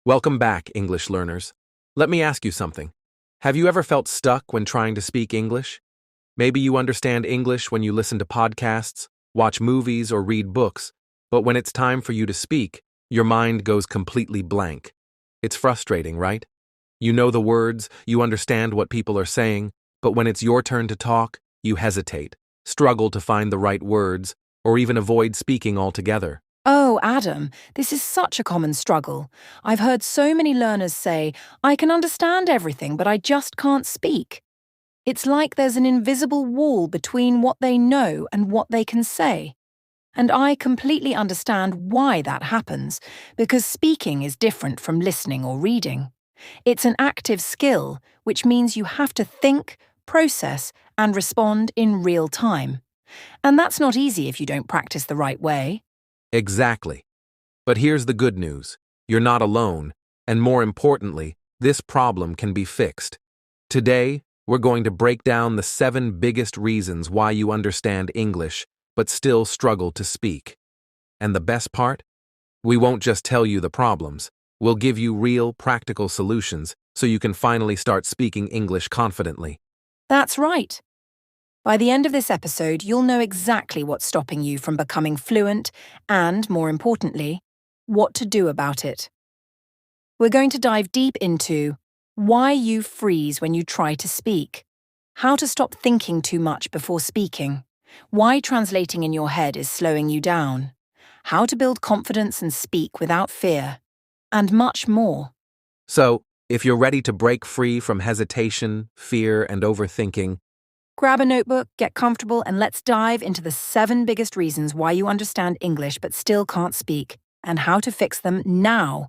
Welcome back, English learners. Let me ask you something. Have you ever felt stuck when trying to speak English? Maybe you understand English when you listen to podcasts, watch movies, or read books, but when it's time for you to speak, your mind goes completely blank. It's frustrating, right? You know the words, you understand what people are saying, but when it's your turn to talk, you hesitate, struggle to find the right words, or even avoid speaking altogether. Oh, Adam, this is such a common struggle. I've heard so many learners say, I can understand everything, but I just can't speak. It's like there's an invisible wall between what they know and what they can say. And I completely understand why that happens, because speaking is different from listening or reading. It's an active skill, which means you have to think, process, and respond in real time. And that's not easy if you don't practice the right way. Exactly. But here's the good news. You're not alone, and more importantly, this problem can be fixed. Today, we're going to break down the 7 biggest reasons why you understand English but still struggle to speak. And the best part? We won't just tell you the problems. We'll give you real, practical solutions so you can finally start speaking English confidently. That's right. By the end of this episode, you'll know exactly what's stopping you from becoming fluent and, more importantly, what to do about it. We're going to dive deep into why you freeze when you try to speak, how to stop thinking too much before speaking, why translating in your head is slowing you down, how to build confidence and speak without fear, and much more. So, if you're ready to break free from hesitation, fear, and overthinking, Grab a notebook, get comfortable, and let's dive into the 7 biggest reasons why you understand English but still can't speak, and how to fix them now.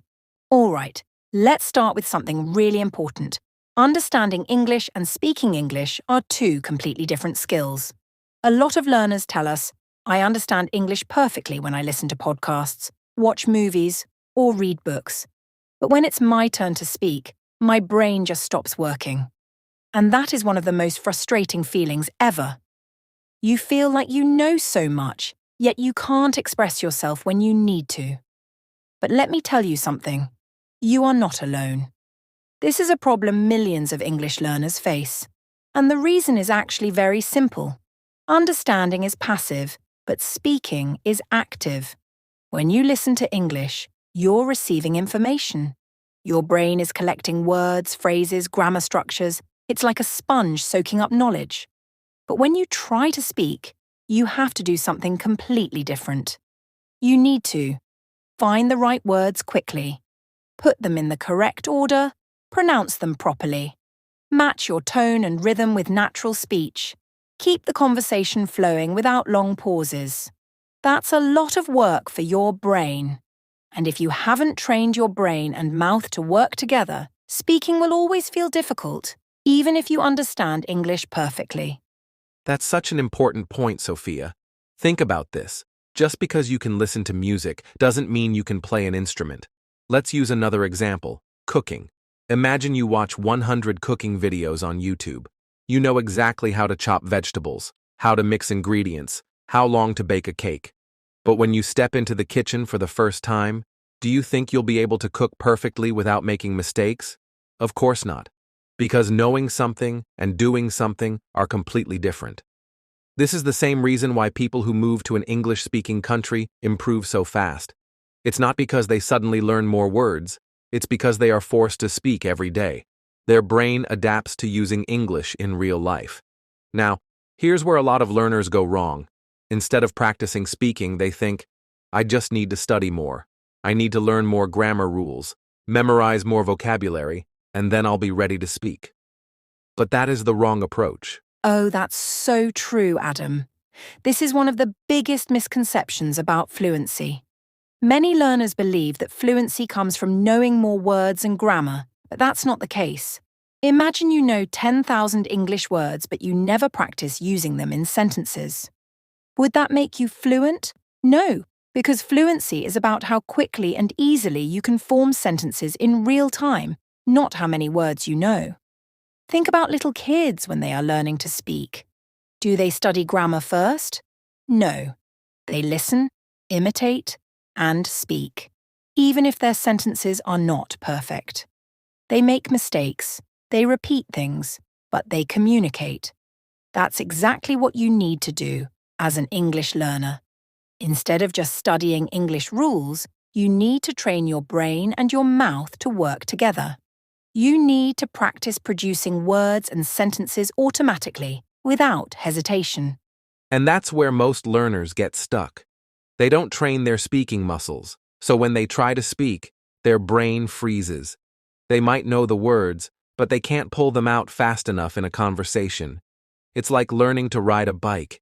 All right, let's start with something really important. Understanding English and speaking English are 2 completely different skills. A lot of learners tell us, I understand English perfectly when I listen to podcasts, watch movies, or read books. But when it's my turn to speak, my brain just stops working. And that is one of the most frustrating feelings ever. You feel like you know so much, yet you can't express yourself when you need to. But let me tell you something. You are not alone. This is a problem millions of English learners face. And the reason is actually very simple. Understanding is passive, but speaking is active. When you listen to English, you're receiving information. Your brain is collecting words, phrases, grammar structures. It's like a sponge soaking up knowledge. But when you try to speak, you have to do something completely different. You need to find the right words quickly, put them in the correct order, pronounce them properly, match your tone and rhythm with natural speech, keep the conversation flowing without long pauses. That's a lot of work for your brain. And if you haven't trained your brain and mouth to work together, speaking will always feel difficult, even if you understand English perfectly. that's such an important point, Sophia. Think about this. Just because you can listen to music doesn't mean you can play an instrument. Let's use another example, cooking. Imagine you watch 100 cooking videos on YouTube. You know exactly how to chop vegetables, how to mix ingredients, how long to bake a cake. But when you step into the kitchen for the first time, do you think you'll be able to cook perfectly without making mistakes? Of course not. Because knowing something and doing something are completely different. This is the same reason why people who move to an English-speaking country improve so fast. It's not because they suddenly learn more words, it's because they are forced to speak every day. Their brain adapts to using English in real life. Now, here's where a lot of learners go wrong. Instead of practicing speaking, they think, I just need to study more. I need to learn more grammar rules, memorize more vocabulary, and then I'll be ready to speak. But that is the wrong approach. Oh, that's so true, Adam. This is one of the biggest misconceptions about fluency. Many learners believe that fluency comes from knowing more words and grammar, but that's not the case. Imagine you know 10,000 English words, but you never practice using them in sentences. Would that make you fluent? No, because fluency is about how quickly and easily you can form sentences in real time, not how many words you know. Think about little kids when they are learning to speak. Do they study grammar first? No. They listen, imitate, and speak. even if their sentences are not perfect. They make mistakes, they repeat things, but they communicate. That's exactly what you need to do as an English learner. Instead of just studying English rules, you need to train your brain and your mouth to work together. You need to practice producing words and sentences automatically, without hesitation. And that's where most learners get stuck. They don't train their speaking muscles, so when they try to speak, their brain freezes. They might know the words, but they can't pull them out fast enough in a conversation. It's like learning to ride a bike.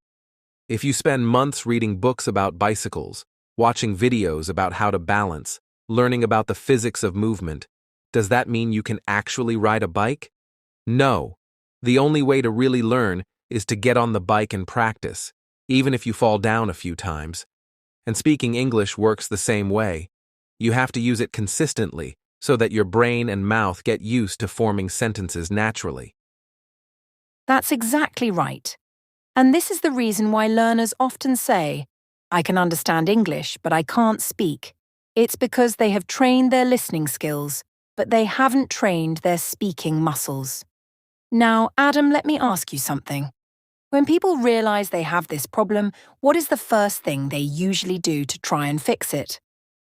If you spend months reading books about bicycles, watching videos about how to balance, learning about the physics of movement, does that mean you can actually ride a bike? No. The only way to really learn is to get on the bike and practice, even if you fall down a few times. And speaking English works the same way. You have to use it consistently so that your brain and mouth get used to forming sentences naturally. That's exactly right. And this is the reason why learners often say, "I can understand English, but I can't speak." It's because they have trained their listening skills, but they haven't trained their speaking muscles. Now, Adam, let me ask you something. When people realize they have this problem, what is the first thing they usually do to try and fix it?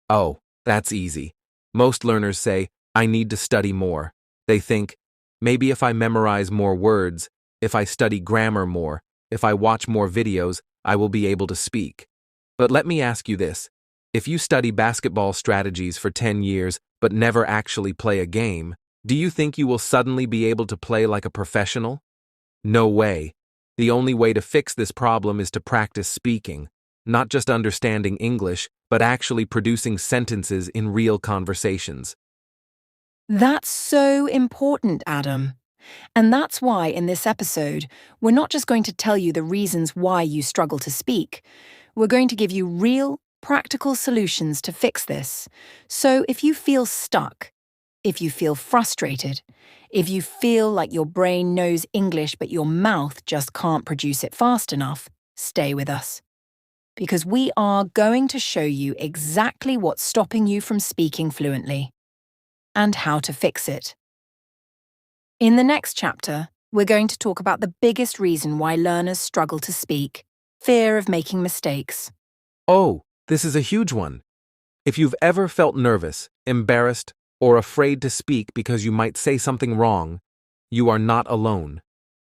Oh, that's easy. Most learners say, I need to study more. They think, maybe if I memorize more words, if I study grammar more, if I watch more videos, I will be able to speak. But let me ask you this. If you study basketball strategies for 10 years but never actually play a game, do you think you will suddenly be able to play like a professional? No way. The only way to fix this problem is to practice speaking, not just understanding English, but actually producing sentences in real conversations. That's so important, Adam. And that's why in this episode, we're not just going to tell you the reasons why you struggle to speak. We're going to give you real, practical solutions to fix this. So if you feel stuck, if you feel frustrated, if you feel like your brain knows English but your mouth just can't produce it fast enough, stay with us. Because we are going to show you exactly what's stopping you from speaking fluently and how to fix it. In the next chapter, we're going to talk about the biggest reason why learners struggle to speak: fear of making mistakes. Oh, this is a huge one. If you've ever felt nervous, embarrassed, or afraid to speak because you might say something wrong, you are not alone.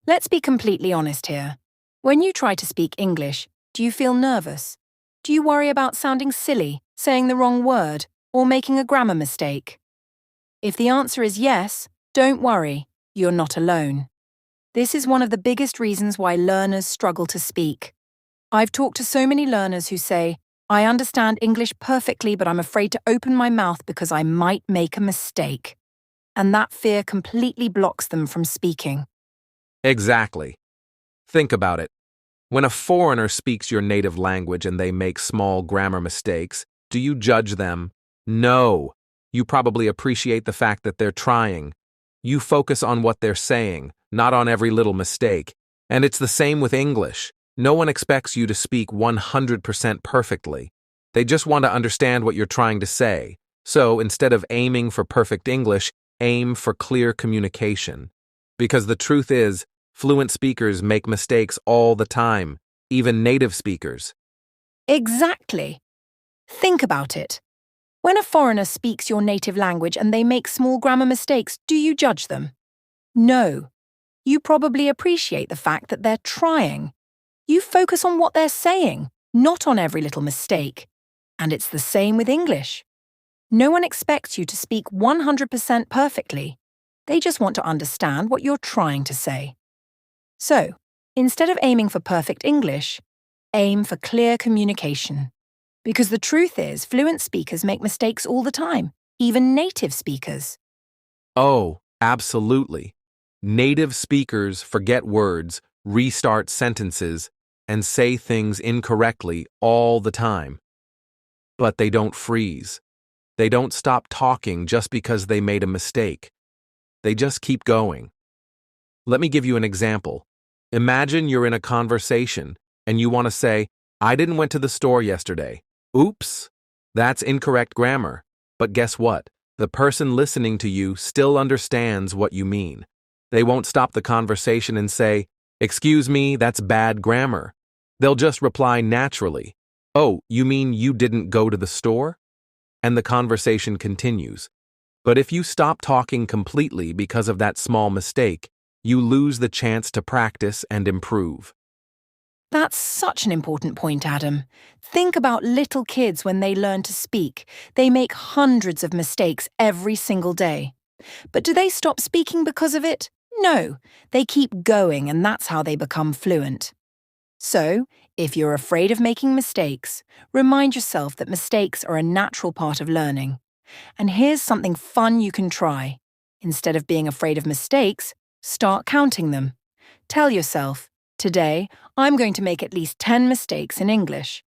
Let's be completely honest here. When you try to speak English, do you feel nervous? Do you worry about sounding silly, saying the wrong word, or making a grammar mistake? If the answer is yes, don't worry, you're not alone. This is one of the biggest reasons why learners struggle to speak. I've talked to so many learners who say, "I understand English perfectly, but I'm afraid to open my mouth because I might make a mistake." And that fear completely blocks them from speaking. Exactly. Think about it. When a foreigner speaks your native language and they make small grammar mistakes, do you judge them? No. You probably appreciate the fact that they're trying. You focus on what they're saying, not on every little mistake. And it's the same with English. No one expects you to speak 100% perfectly. They just want to understand what you're trying to say. So instead of aiming for perfect English, aim for clear communication. Because the truth is, fluent speakers make mistakes all the time, even native speakers. Exactly. Think about it. When a foreigner speaks your native language and they make small grammar mistakes, do you judge them? No. You probably appreciate the fact that they're trying. You focus on what they're saying, not on every little mistake. And it's the same with English. No one expects you to speak 100% perfectly. They just want to understand what you're trying to say. So, instead of aiming for perfect English, aim for clear communication. Because the truth is, fluent speakers make mistakes all the time, even native speakers. Oh, absolutely. Native speakers forget words, restart sentences, and say things incorrectly all the time. But they don't freeze. They don't stop talking just because they made a mistake. They just keep going. Let me give you an example. Imagine you're in a conversation and you want to say, "I didn't went to the store yesterday." Oops, that's incorrect grammar. But guess what? The person listening to you still understands what you mean. They won't stop the conversation and say, "Excuse me, that's bad grammar." They'll just reply naturally, "Oh, you mean you didn't go to the store?" And the conversation continues. But if you stop talking completely because of that small mistake, you lose the chance to practice and improve. That's such an important point, Adam. Think about little kids when they learn to speak. They make hundreds of mistakes every single day. But do they stop speaking because of it? No, they keep going, and that's how they become fluent. So, if you're afraid of making mistakes, remind yourself that mistakes are a natural part of learning. And here's something fun you can try. Instead of being afraid of mistakes, start counting them. Tell yourself, today, I'm going to make at least 10 mistakes in English.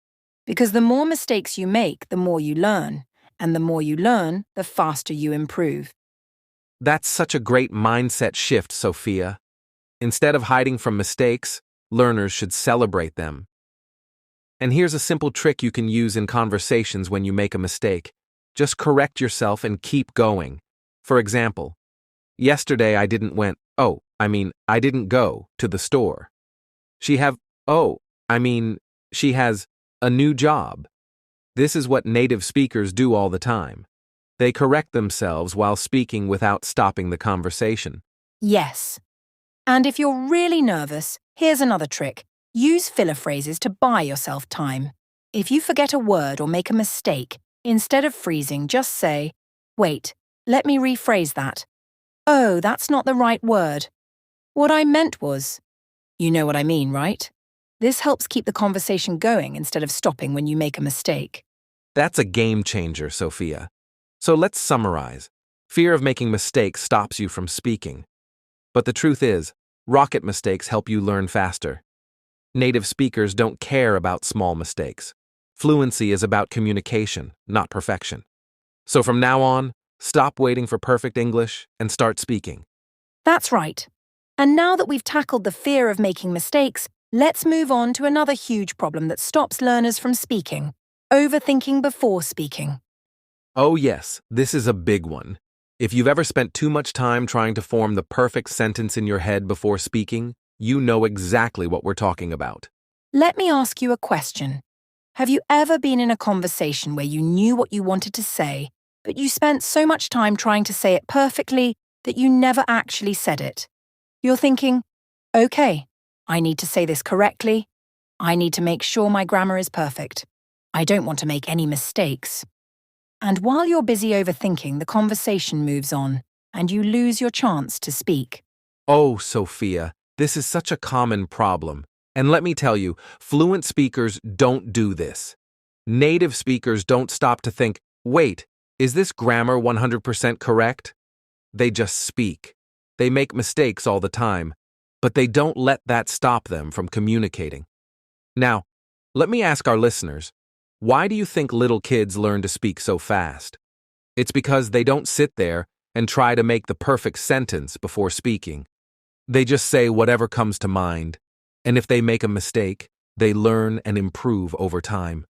Because the more mistakes you make, the more you learn. And the more you learn, the faster you improve. That's such a great mindset shift, Sophia. Instead of hiding from mistakes, learners should celebrate them. And here's a simple trick you can use in conversations when you make a mistake. Just correct yourself and keep going. For example, yesterday I didn't go to the store. She has a new job. This is what native speakers do all the time. They correct themselves while speaking without stopping the conversation. Yes. And if you're really nervous, here's another trick. Use filler phrases to buy yourself time. If you forget a word or make a mistake, instead of freezing, just say, "Wait, let me rephrase that. Oh, that's not the right word. What I meant was..." You know what I mean, right? This helps keep the conversation going instead of stopping when you make a mistake. That's a game changer, Sophia. So let's summarize. Fear of making mistakes stops you from speaking. But the truth is, rocket mistakes help you learn faster. Native speakers don't care about small mistakes. Fluency is about communication, not perfection. So from now on, stop waiting for perfect English and start speaking. That's right. And now that we've tackled the fear of making mistakes, let's move on to another huge problem that stops learners from speaking: overthinking before speaking. Oh yes, this is a big one. If you've ever spent too much time trying to form the perfect sentence in your head before speaking, you know exactly what we're talking about. Let me ask you a question. Have you ever been in a conversation where you knew what you wanted to say, but you spent so much time trying to say it perfectly that you never actually said it? You're thinking, "Okay, I need to say this correctly. I need to make sure my grammar is perfect. I don't want to make any mistakes." And while you're busy overthinking, the conversation moves on, and you lose your chance to speak. Oh, Sophia, this is such a common problem. And let me tell you, fluent speakers don't do this. Native speakers don't stop to think, "Wait, is this grammar 100% correct?" They just speak. They make mistakes all the time, but they don't let that stop them from communicating. Now, let me ask our listeners, why do you think little kids learn to speak so fast? It's because they don't sit there and try to make the perfect sentence before speaking. They just say whatever comes to mind, and if they make a mistake, they learn and improve over time.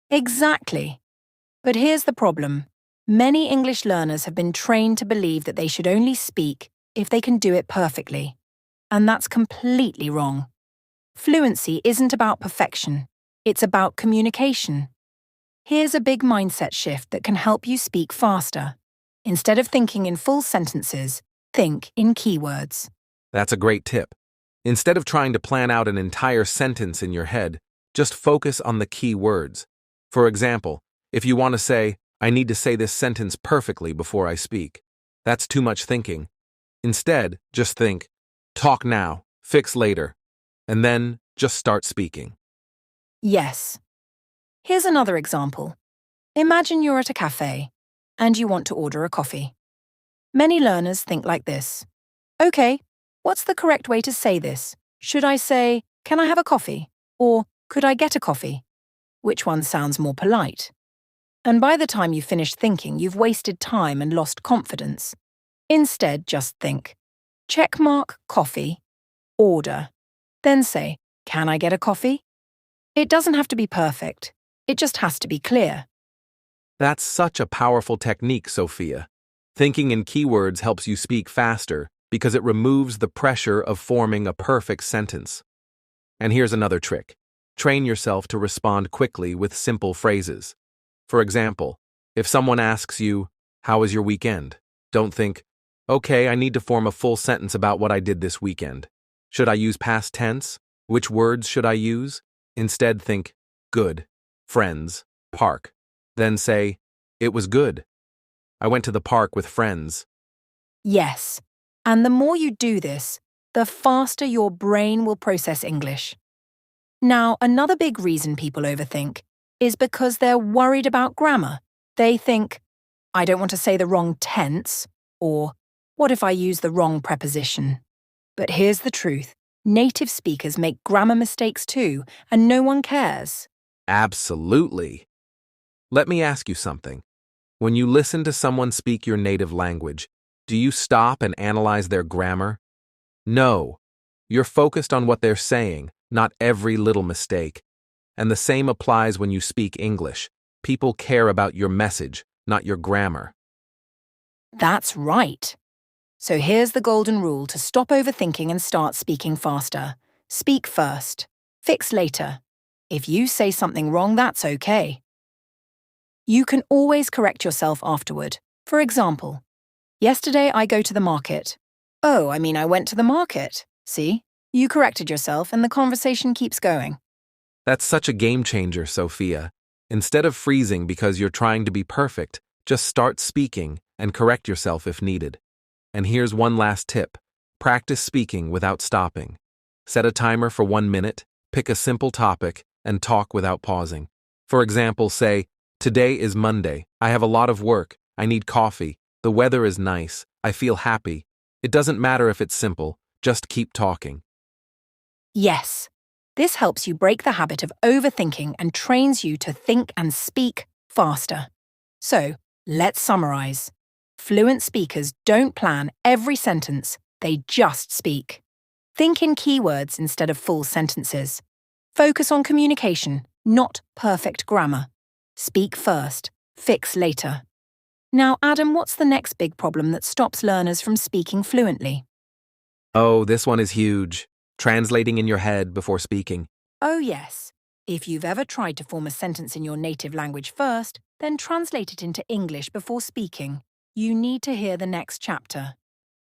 Exactly. But here's the problem. Many English learners have been trained to believe that they should only speak if they can do it perfectly. And that's completely wrong. Fluency isn't about perfection. It's about communication. Here's a big mindset shift that can help you speak faster. Instead of thinking in full sentences, think in keywords. That's a great tip. Instead of trying to plan out an entire sentence in your head, just focus on the key words. For example, if you want to say, "I need to say this sentence perfectly before I speak," that's too much thinking. Instead, just think, "Talk now, fix later," and then just start speaking. Yes. Here's another example. Imagine you're at a cafe and you want to order a coffee. Many learners think like this. "Okay, what's the correct way to say this? Should I say, 'Can I have a coffee?' Or 'Could I get a coffee?' Which one sounds more polite?" And by the time you finish thinking, you've wasted time and lost confidence. Instead, just think, checkmark coffee, order. Then say, "Can I get a coffee?" It doesn't have to be perfect. It just has to be clear. That's such a powerful technique, Sophia. Thinking in keywords helps you speak faster because it removes the pressure of forming a perfect sentence. And here's another trick. Train yourself to respond quickly with simple phrases. For example, if someone asks you, "How was your weekend?" Don't think, "Okay, I need to form a full sentence about what I did this weekend. Should I use past tense? Which words should I use?" Instead, think, "Good, friends, park." Then say, "It was good. I went to the park with friends." Yes, and the more you do this, the faster your brain will process English. Now, another big reason people overthink is because they're worried about grammar. They think, I don't want to say the wrong tense, or what if I use the wrong preposition? But here's the truth. Native speakers make grammar mistakes too, and no one cares. Absolutely. Let me ask you something. When you listen to someone speak your native language, do you stop and analyze their grammar? No. You're focused on what they're saying, not every little mistake. And the same applies when you speak English. People care about your message, not your grammar. That's right. So here's the golden rule to stop overthinking and start speaking faster. Speak first. Fix later. If you say something wrong, that's okay. You can always correct yourself afterward. For example, yesterday I go to the market. Oh, I went to the market. See? You corrected yourself and the conversation keeps going. That's such a game changer, Sophia. Instead of freezing because you're trying to be perfect, just start speaking and correct yourself if needed. And here's one last tip. Practice speaking without stopping. Set a timer for 1 minute, pick a simple topic, and talk without pausing. For example, say, "Today is Monday. I have a lot of work. I need coffee. The weather is nice. I feel happy." It doesn't matter if it's simple, just keep talking. Yes, this helps you break the habit of overthinking and trains you to think and speak faster. So, let's summarize. Fluent speakers don't plan every sentence, they just speak. Think in keywords instead of full sentences. Focus on communication, not perfect grammar. Speak first, fix later. Now, Adam, what's the next big problem that stops learners from speaking fluently? Oh, this one is huge. Translating in your head before speaking. Oh, yes. If you've ever tried to form a sentence in your native language first, then translate it into English before speaking, you need to hear the next chapter.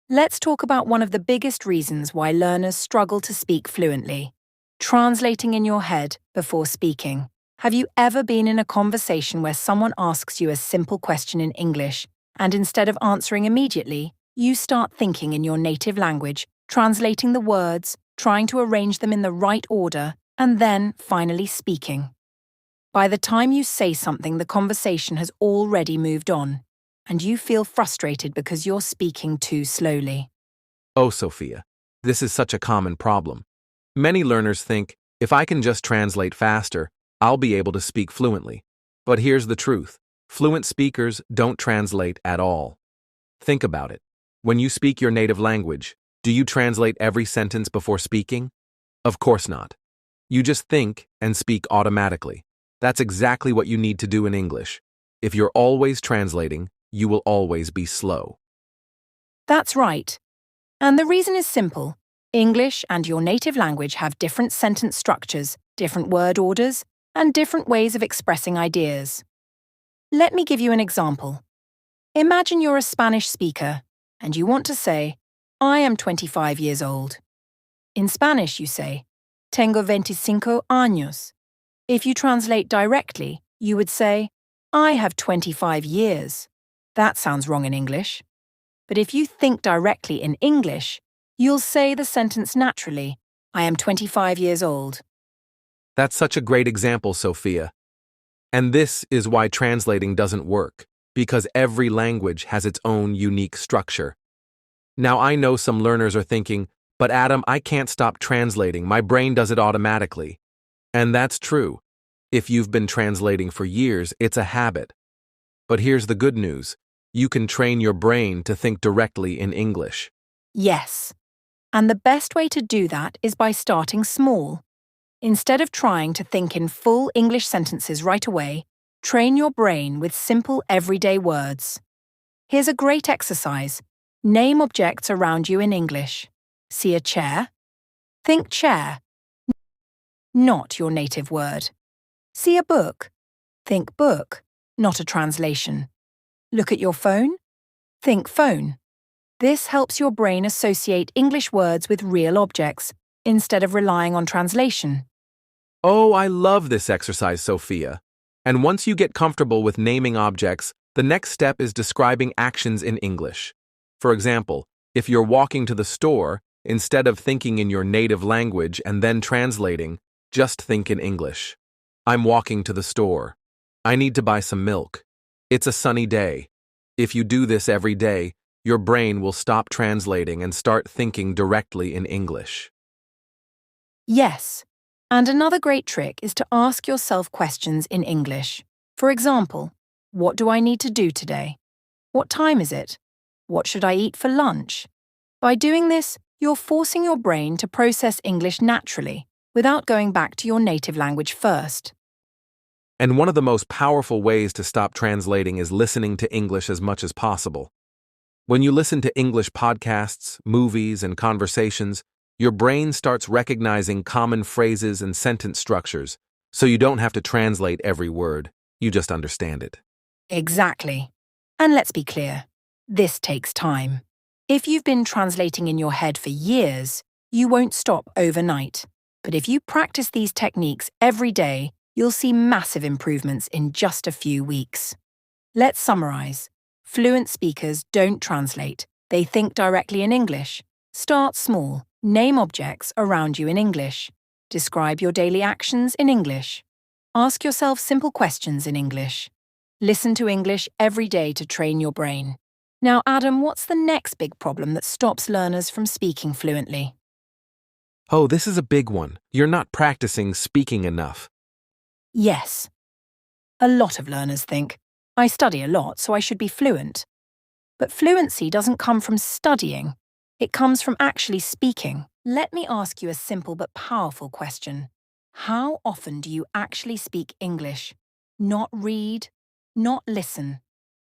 Let's talk about one of the biggest reasons why learners struggle to speak fluently. Translating in your head before speaking. Have you ever been in a conversation where someone asks you a simple question in English, and instead of answering immediately, you start thinking in your native language, translating the words, trying to arrange them in the right order, and then finally speaking? By the time you say something, the conversation has already moved on, and you feel frustrated because you're speaking too slowly. Oh, Sophia, this is such a common problem. Many learners think, if I can just translate faster, I'll be able to speak fluently. But here's the truth. Fluent speakers don't translate at all. Think about it. When you speak your native language, do you translate every sentence before speaking? Of course not. You just think and speak automatically. That's exactly what you need to do in English. If you're always translating, you will always be slow. That's right. And the reason is simple. English and your native language have different sentence structures, different word orders, and different ways of expressing ideas. Let me give you an example. Imagine you're a Spanish speaker, and you want to say, I am 25 years old. In Spanish, you say, Tengo 25 años. If you translate directly, you would say, I have 25 years. That sounds wrong in English. But if you think directly in English, you'll say the sentence naturally, I am 25 years old. That's such a great example, Sophia. And this is why translating doesn't work, because every language has its own unique structure. Now, I know some learners are thinking, but Adam, I can't stop translating. My brain does it automatically. And that's true. If you've been translating for years, it's a habit. But here's the good news. You can train your brain to think directly in English. Yes. And the best way to do that is by starting small. Instead of trying to think in full English sentences right away, Train your brain with simple everyday words. Here's a great exercise. Name objects around you in English. See a chair? Think chair, not your native word. See a book? Think book, not a translation. Look at your phone? Think phone. This helps your brain associate English words with real objects, instead of relying on translation. Oh, I love this exercise, Sophia. And once you get comfortable with naming objects, the next step is describing actions in English. For example, if you're walking to the store, instead of thinking in your native language and then translating, just think in English. I'm walking to the store. I need to buy some milk. It's a sunny day. If you do this every day, your brain will stop translating and start thinking directly in English. Yes. And another great trick is to ask yourself questions in English. For example, what do I need to do today? What time is it? What should I eat for lunch? By doing this, you're forcing your brain to process English naturally, without going back to your native language first. And one of the most powerful ways to stop translating is listening to English as much as possible. When you listen to English podcasts, movies, and conversations, your brain starts recognizing common phrases and sentence structures, so you don't have to translate every word, you just understand it. Exactly. And let's be clear, this takes time. If you've been translating in your head for years, you won't stop overnight. But if you practice these techniques every day, you'll see massive improvements in just a few weeks. Let's summarize. Fluent speakers don't translate. They think directly in English. Start small. Name objects around you in English. Describe your daily actions in English. Ask yourself simple questions in English. Listen to English every day to train your brain. Now, Adam, what's the next big problem that stops learners from speaking fluently? Oh, this is a big one. You're not practicing speaking enough. Yes. A lot of learners think, I study a lot, so I should be fluent. But fluency doesn't come from studying. It comes from actually speaking. Let me ask you a simple but powerful question. How often do you actually speak English? Not read, not listen,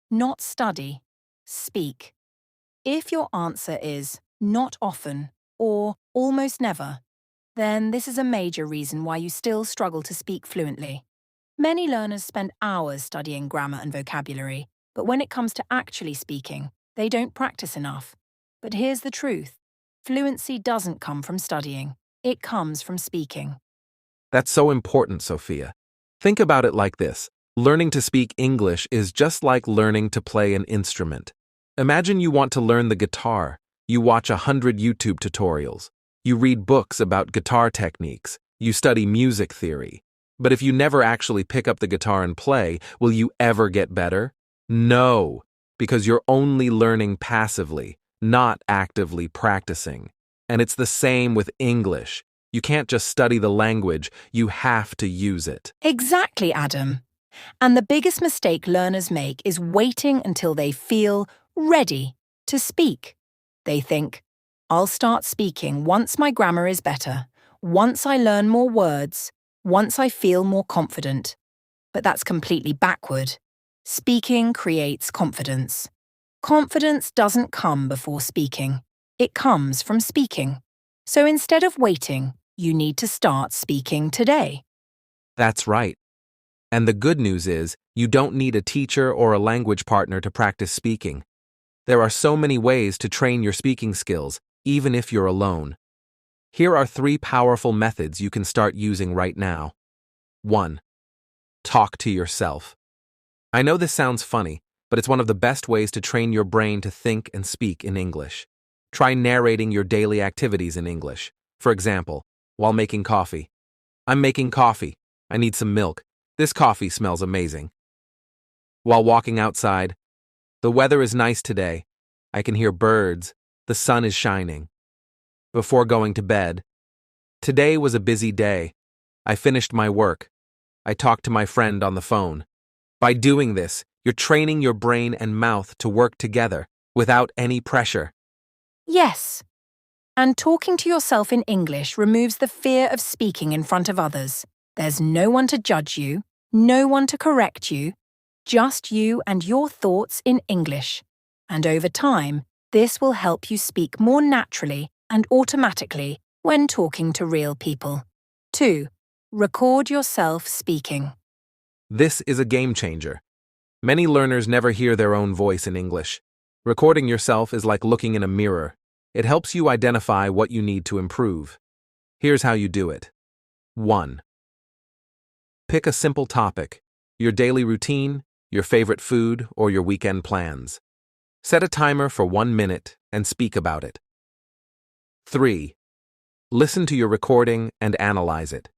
not study. Speak. If your answer is not often or almost never, then this is a major reason why you still struggle to speak fluently. Many learners spend hours studying grammar and vocabulary, but when it comes to actually speaking, they don't practice enough. But here's the truth. Fluency doesn't come from studying. It comes from speaking. That's so important, Sophia. Think about it like this. Learning to speak English is just like learning to play an instrument. Imagine you want to learn the guitar. You watch 100 YouTube tutorials. You read books about guitar techniques. You study music theory. But if you never actually pick up the guitar and play, will you ever get better? No, because you're only learning passively, not actively practicing. And it's the same with English. You can't just study the language, you have to use it. Exactly, Adam. And the biggest mistake learners make is waiting until they feel ready to speak. They think, I'll start speaking once my grammar is better, once I learn more words, once I feel more confident. But that's completely backward. Speaking creates confidence. Confidence doesn't come before speaking. It comes from speaking. So instead of waiting, you need to start speaking today. That's right. And the good news is, you don't need a teacher or a language partner to practice speaking. There are so many ways to train your speaking skills, even if you're alone. Here are 3 powerful methods you can start using right now. 1. Talk to yourself. I know this sounds funny, but it's one of the best ways to train your brain to think and speak in English. Try narrating your daily activities in English. For example, while making coffee. I'm making coffee. I need some milk. This coffee smells amazing. While walking outside. The weather is nice today. I can hear birds. The sun is shining. Before going to bed. Today was a busy day. I finished my work. I talked to my friend on the phone. By doing this, you're training your brain and mouth to work together without any pressure. Yes. And talking to yourself in English removes the fear of speaking in front of others. There's no one to judge you. No one to correct you, just you and your thoughts in English. And over time, this will help you speak more naturally and automatically when talking to real people. 2. Record yourself speaking. This is a game changer. Many learners never hear their own voice in English. Recording yourself is like looking in a mirror. It helps you identify what you need to improve. Here's how you do it. 1. Pick a simple topic, your daily routine, your favorite food, or your weekend plans. Set a timer for 1 minute and speak about it. 3. Listen to your recording and analyze it.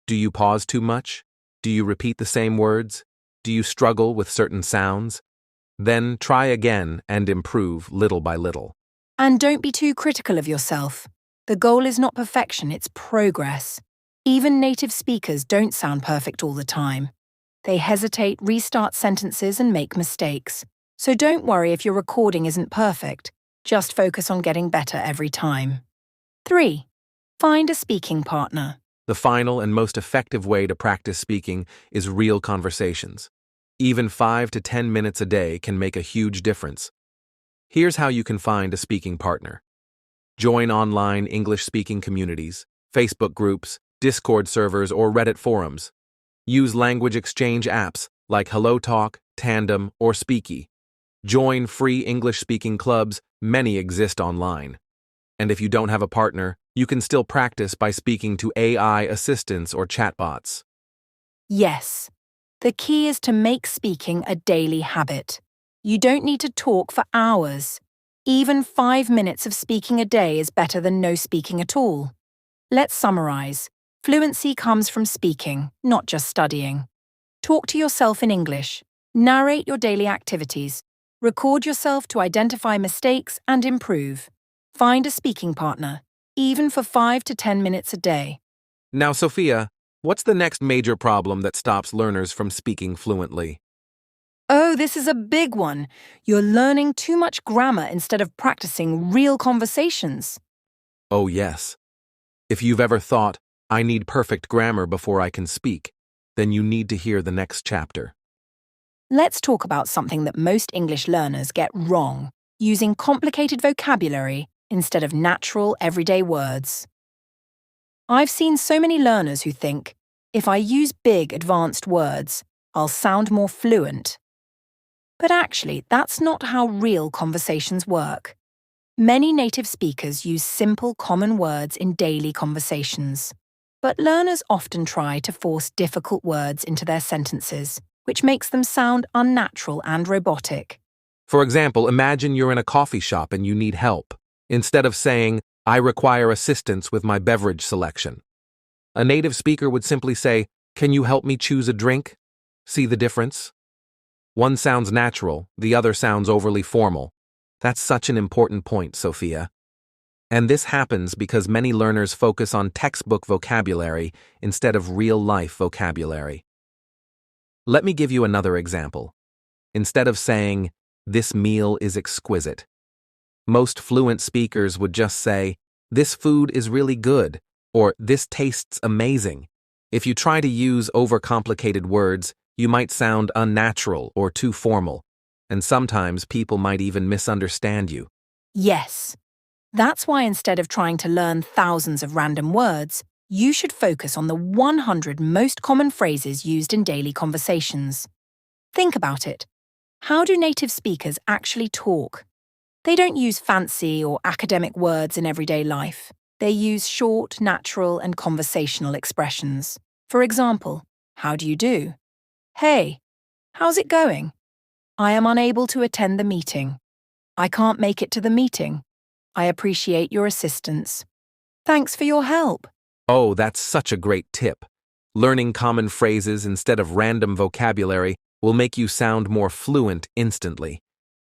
Do you pause too much? Do you repeat the same words? Do you struggle with certain sounds? Then try again and improve little by little. And don't be too critical of yourself. The goal is not perfection, it's progress. Even native speakers don't sound perfect all the time. They hesitate, restart sentences, and make mistakes. So don't worry if your recording isn't perfect. Just focus on getting better every time. 3. Find a speaking partner. The final and most effective way to practice speaking is real conversations. Even 5 to 10 minutes a day can make a huge difference. Here's how you can find a speaking partner. Join online English-speaking communities, Facebook groups, Discord servers, or Reddit forums. Use language exchange apps like HelloTalk, Tandem, or Speaky. Join free English-speaking clubs, many exist online. And if you don't have a partner, you can still practice by speaking to AI assistants or chatbots. Yes. The key is to make speaking a daily habit. You don't need to talk for hours. Even 5 minutes of speaking a day is better than no speaking at all. Let's summarize. Fluency comes from speaking, not just studying. Talk to yourself in English. Narrate your daily activities. Record yourself to identify mistakes and improve. Find a speaking partner, even for 5 to 10 minutes a day. Now, Sophia, what's the next major problem that stops learners from speaking fluently? Oh, this is a big one. You're learning too much grammar instead of practicing real conversations. Oh, yes. If you've ever thought, I need perfect grammar before I can speak, then you need to hear the next chapter. Let's talk about something that most English learners get wrong, using complicated vocabulary instead of natural, everyday words. I've seen so many learners who think, if I use big, advanced words, I'll sound more fluent. But actually, that's not how real conversations work. Many native speakers use simple, common words in daily conversations. But learners often try to force difficult words into their sentences, which makes them sound unnatural and robotic. For example, imagine you're in a coffee shop and you need help. Instead of saying, I require assistance with my beverage selection, a native speaker would simply say, can you help me choose a drink? See the difference? One sounds natural, the other sounds overly formal. That's such an important point, Sophia. And this happens because many learners focus on textbook vocabulary instead of real-life vocabulary. Let me give you another example. Instead of saying, this meal is exquisite, most fluent speakers would just say, this food is really good, or this tastes amazing. If you try to use overcomplicated words, you might sound unnatural or too formal, and sometimes people might even misunderstand you. Yes. That's why instead of trying to learn thousands of random words, you should focus on the 100 most common phrases used in daily conversations. Think about it. How do native speakers actually talk? They don't use fancy or academic words in everyday life. They use short, natural, and conversational expressions. For example, how do you do? Hey, how's it going? I am unable to attend the meeting. I can't make it to the meeting. I appreciate your assistance. Thanks for your help. Oh, that's such a great tip. Learning common phrases instead of random vocabulary will make you sound more fluent instantly.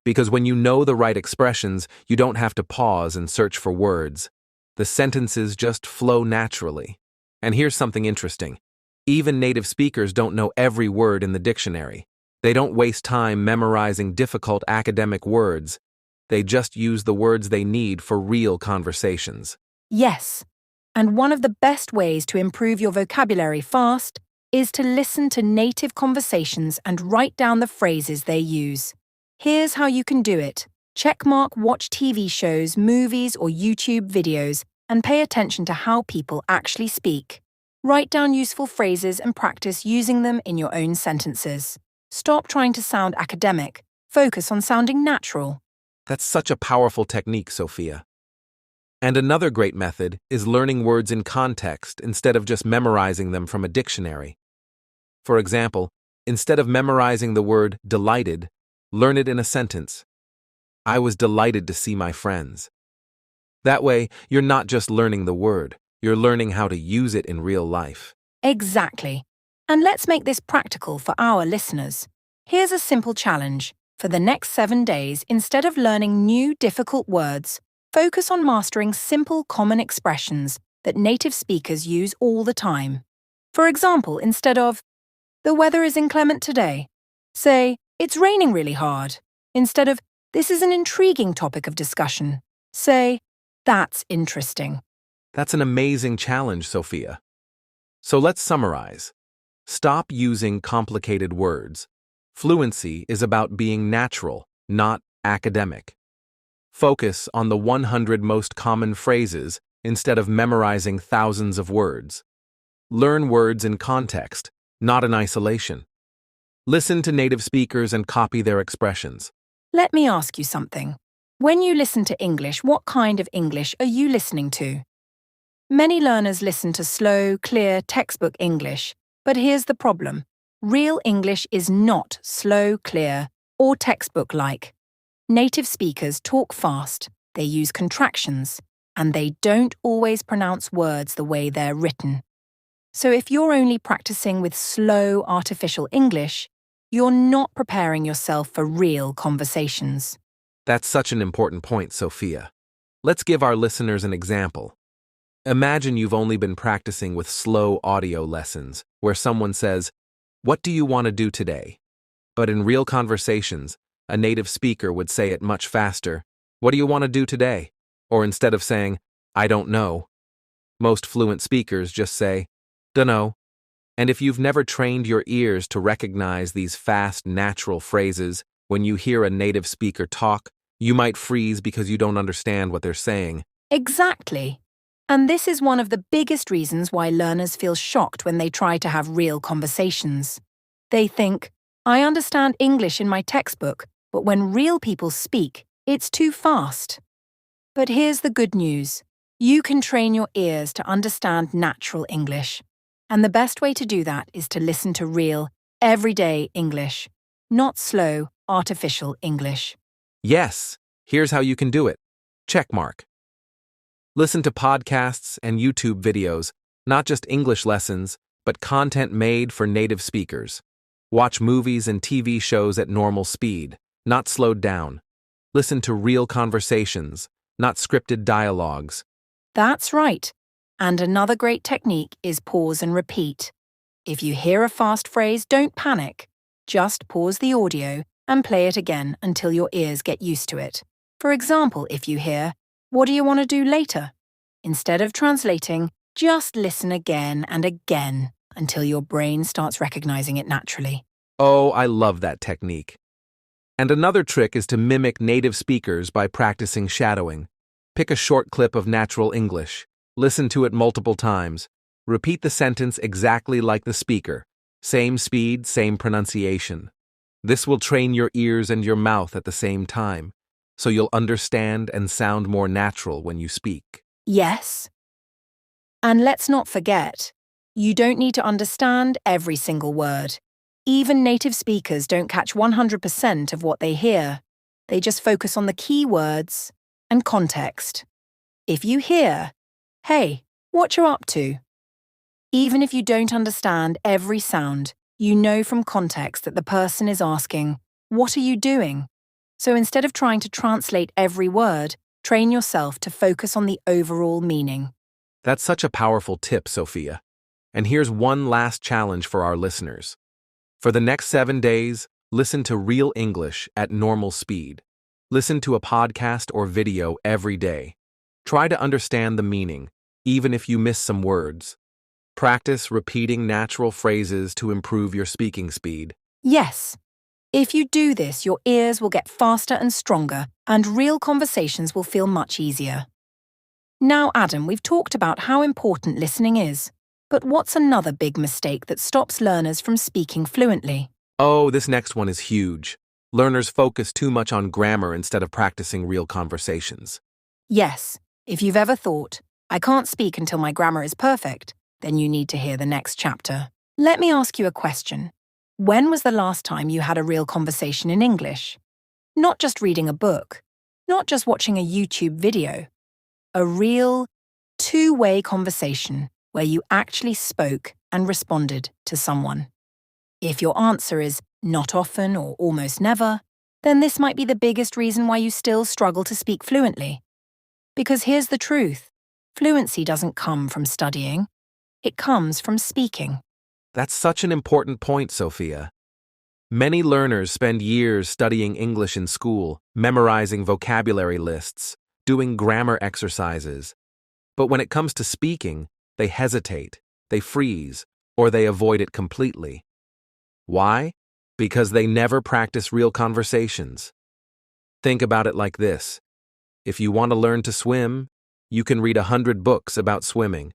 Because when you know the right expressions, you don't have to pause and search for words. The sentences just flow naturally. And here's something interesting. Even native speakers don't know every word in the dictionary. They don't waste time memorizing difficult academic words. They just use the words they need for real conversations. Yes. And one of the best ways to improve your vocabulary fast is to listen to native conversations and write down the phrases they use. Here's how you can do it. Checkmark watch TV shows, movies, or YouTube videos and pay attention to how people actually speak. Write down useful phrases and practice using them in your own sentences. Stop trying to sound academic. Focus on sounding natural. That's such a powerful technique, Sophia. And another great method is learning words in context instead of just memorizing them from a dictionary. For example, instead of memorizing the word delighted, learn it in a sentence. I was delighted to see my friends. That way, you're not just learning the word, you're learning how to use it in real life. Exactly. And let's make this practical for our listeners. Here's a simple challenge. For the next 7 days, instead of learning new difficult words, focus on mastering simple common expressions that native speakers use all the time. For example, instead of, "The weather is inclement today," say, "It's raining really hard." Instead of, "This is an intriguing topic of discussion," say, "That's interesting." That's an amazing challenge, Sophia. So let's summarize. Stop using complicated words. Fluency is about being natural, not academic. Focus on the 100 most common phrases instead of memorizing thousands of words. Learn words in context, not in isolation. Listen to native speakers and copy their expressions. Let me ask you something. When you listen to English, what kind of English are you listening to? Many learners listen to slow, clear, textbook English, but here's the problem. Real English is not slow, clear, or textbook-like. Native speakers talk fast, they use contractions, and they don't always pronounce words the way they're written. So if you're only practicing with slow, artificial English, you're not preparing yourself for real conversations. That's such an important point, Sophia. Let's give our listeners an example. Imagine you've only been practicing with slow audio lessons, where someone says, "What do you want to do today?" But in real conversations, a native speaker would say it much faster, "What do you want to do today?" Or instead of saying, "I don't know," most fluent speakers just say, "Dunno." And if you've never trained your ears to recognize these fast, natural phrases, when you hear a native speaker talk, you might freeze because you don't understand what they're saying. Exactly. And this is one of the biggest reasons why learners feel shocked when they try to have real conversations. They think, "I understand English in my textbook, but when real people speak, it's too fast." But here's the good news. You can train your ears to understand natural English. And the best way to do that is to listen to real, everyday English, not slow, artificial English. Yes, here's how you can do it. Checkmark. Listen to podcasts and YouTube videos, not just English lessons, but content made for native speakers. Watch movies and TV shows at normal speed, not slowed down. Listen to real conversations, not scripted dialogues. That's right. And another great technique is pause and repeat. If you hear a fast phrase, don't panic. Just pause the audio and play it again until your ears get used to it. For example, if you hear, "What do you want to do later?" Instead of translating, just listen again and again until your brain starts recognizing it naturally. Oh, I love that technique. And another trick is to mimic native speakers by practicing shadowing. Pick a short clip of natural English. Listen to it multiple times. Repeat the sentence exactly like the speaker. Same speed, same pronunciation. This will train your ears and your mouth at the same time, so you'll understand and sound more natural when you speak. Yes. And let's not forget, you don't need to understand every single word. Even native speakers don't catch 100% of what they hear. They just focus on the key words and context. If you hear, "Hey, what you're up to?" Even if you don't understand every sound, you know from context that the person is asking, "What are you doing?" So instead of trying to translate every word, train yourself to focus on the overall meaning. That's such a powerful tip, Sophia. And here's one last challenge for our listeners. For the next 7 days, listen to real English at normal speed. Listen to a podcast or video every day. Try to understand the meaning, even if you miss some words. Practice repeating natural phrases to improve your speaking speed. Yes. If you do this, your ears will get faster and stronger, and real conversations will feel much easier. Now, Adam, we've talked about how important listening is. But what's another big mistake that stops learners from speaking fluently? Oh, this next one is huge. Learners focus too much on grammar instead of practicing real conversations. Yes, if you've ever thought, I can't speak until my grammar is perfect, then you need to hear the next chapter. Let me ask you a question. When was the last time you had a real conversation in English? Not just reading a book, not just watching a YouTube video. A real, two-way conversation where you actually spoke and responded to someone. If your answer is not often or almost never, then this might be the biggest reason why you still struggle to speak fluently. Because here's the truth. Fluency doesn't come from studying. It comes from speaking. That's such an important point, Sophia. Many learners spend years studying English in school, memorizing vocabulary lists, doing grammar exercises. But when it comes to speaking, they hesitate, they freeze, or they avoid it completely. Why? Because they never practice real conversations. Think about it like this. If you want to learn to swim, you can read 100 books about swimming.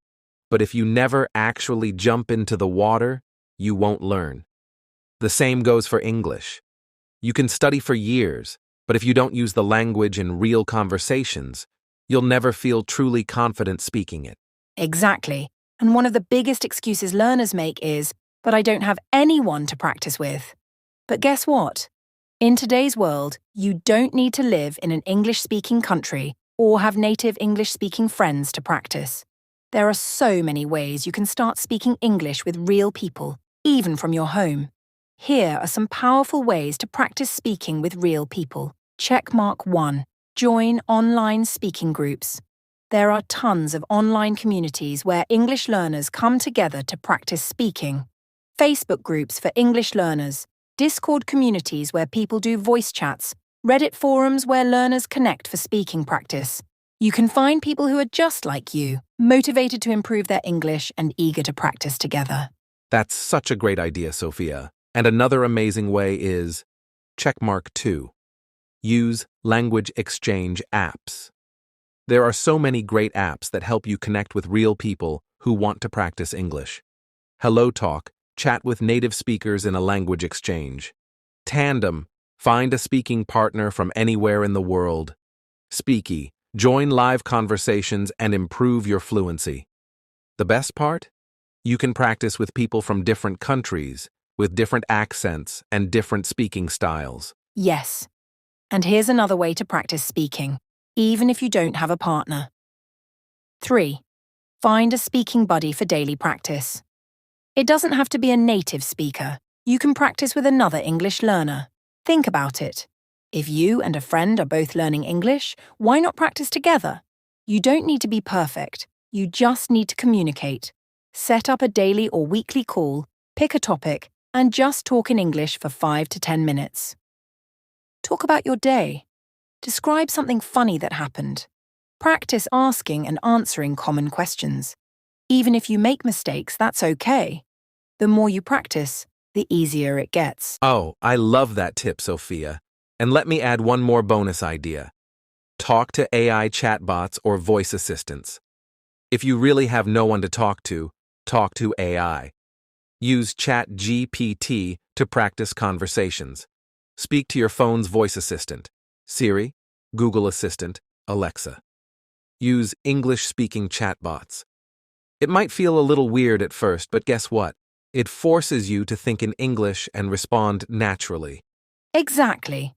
But if you never actually jump into the water, you won't learn. The same goes for English. You can study for years, but if you don't use the language in real conversations, you'll never feel truly confident speaking it. Exactly. And one of the biggest excuses learners make is, but I don't have anyone to practice with. But guess what? In today's world, you don't need to live in an English-speaking country or have native English-speaking friends to practice. There are so many ways you can start speaking English with real people, even from your home. Here are some powerful ways to practice speaking with real people. Checkmark 1. Join online speaking groups. There are tons of online communities where English learners come together to practice speaking. Facebook groups for English learners, Discord communities where people do voice chats, Reddit forums where learners connect for speaking practice. You can find people who are just like you, motivated to improve their English and eager to practice together. That's such a great idea, Sophia. And another amazing way is checkmark 2. Use language exchange apps. There are so many great apps that help you connect with real people who want to practice English. Hello Talk, chat with native speakers in a language exchange. Tandem, find a speaking partner from anywhere in the world. Speaky, join live conversations and improve your fluency. The best part? You can practice with people from different countries, with different accents and different speaking styles. Yes. And here's another way to practice speaking, even if you don't have a partner. 3. Find a speaking buddy for daily practice. It doesn't have to be a native speaker. You can practice with another English learner. Think about it. If you and a friend are both learning English, why not practice together? You don't need to be perfect. You just need to communicate. Set up a daily or weekly call, pick a topic, and just talk in English for 5 to 10 minutes. Talk about your day. Describe something funny that happened. Practice asking and answering common questions. Even if you make mistakes, that's okay. The more you practice, the easier it gets. Oh, I love that tip, Sophia. And let me add one more bonus idea. Talk to AI chatbots or voice assistants. If you really have no one to talk to AI. Use ChatGPT to practice conversations. Speak to your phone's voice assistant, Siri, Google Assistant, Alexa. Use English-speaking chatbots. It might feel a little weird at first, but guess what? It forces you to think in English and respond naturally. Exactly.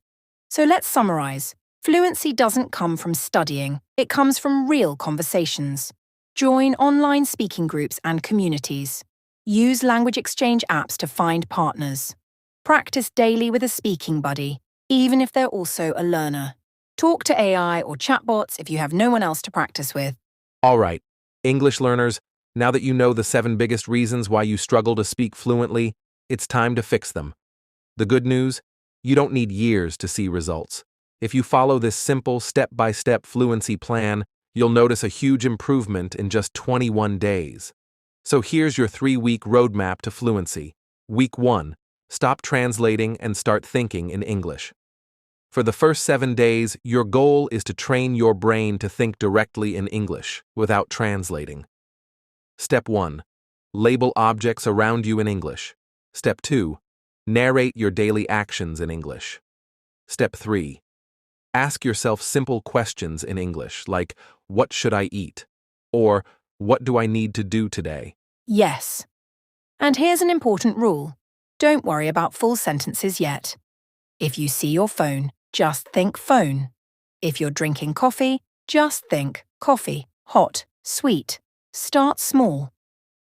So let's summarize. Fluency doesn't come from studying. It comes from real conversations. Join online speaking groups and communities. Use language exchange apps to find partners. Practice daily with a speaking buddy, even if they're also a learner. Talk to AI or chatbots if you have no one else to practice with. All right, English learners, now that you know the 7 biggest reasons why you struggle to speak fluently, it's time to fix them. The good news? You don't need years to see results. If you follow this simple step-by-step fluency plan, you'll notice a huge improvement in just 21 days. So here's your 3-week roadmap to fluency. Week 1. Stop translating and start thinking in English. For the first 7 days, your goal is to train your brain to think directly in English without translating. Step 1. Label objects around you in English. Step 2. Narrate your daily actions in English. Step 3. Ask yourself simple questions in English like, what should I eat? Or, what do I need to do today? Yes. And here's an important rule. Don't worry about full sentences yet. If you see your phone, just think phone. If you're drinking coffee, just think coffee, hot, sweet. Start small.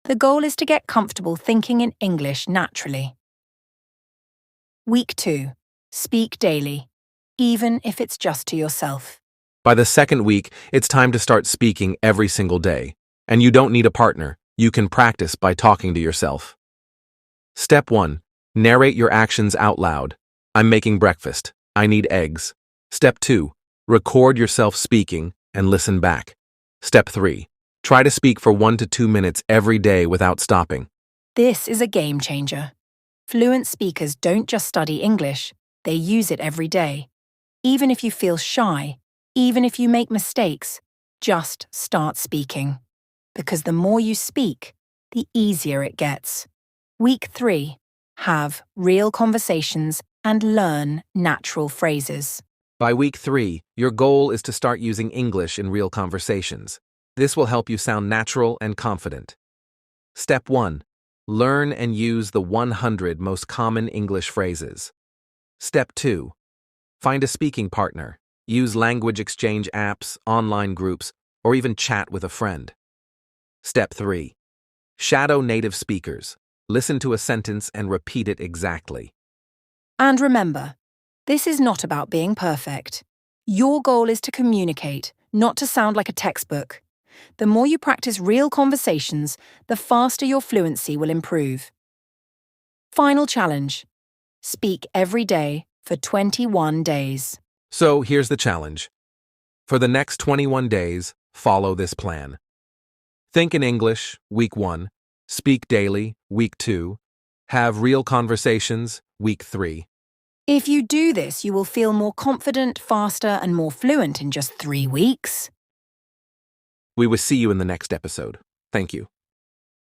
The goal is to get comfortable thinking in English naturally. Week 2. Speak daily, even if it's just to yourself. By the second week, it's time to start speaking every single day. And you don't need a partner. You can practice by talking to yourself. Step 1. Narrate your actions out loud. I'm making breakfast. I need eggs. Step 2. Record yourself speaking and listen back. Step 3. Try to speak for 1 to 2 minutes every day without stopping. This is a game changer. Fluent speakers don't just study English, they use it every day. Even if you feel shy, even if you make mistakes, just start speaking. Because the more you speak, the easier it gets. Week 3. Have real conversations and learn natural phrases. By week 3, your goal is to start using English in real conversations. This will help you sound natural and confident. Step 1. Learn and use the 100 most common English phrases. Step 2. Find a speaking partner. Use language exchange apps, online groups, or even chat with a friend. Step 3. Shadow native speakers. Listen to a sentence and repeat it exactly. And remember, this is not about being perfect. Your goal is to communicate, not to sound like a textbook. The more you practice real conversations, the faster your fluency will improve. Final challenge. Speak every day for 21 days. So here's the challenge. For the next 21 days, follow this plan. Think in English, week 1. Speak daily, week 2. Have real conversations, week 3. If you do this, you will feel more confident, faster, and more fluent in just 3 weeks. We will see you in the next episode. Thank you.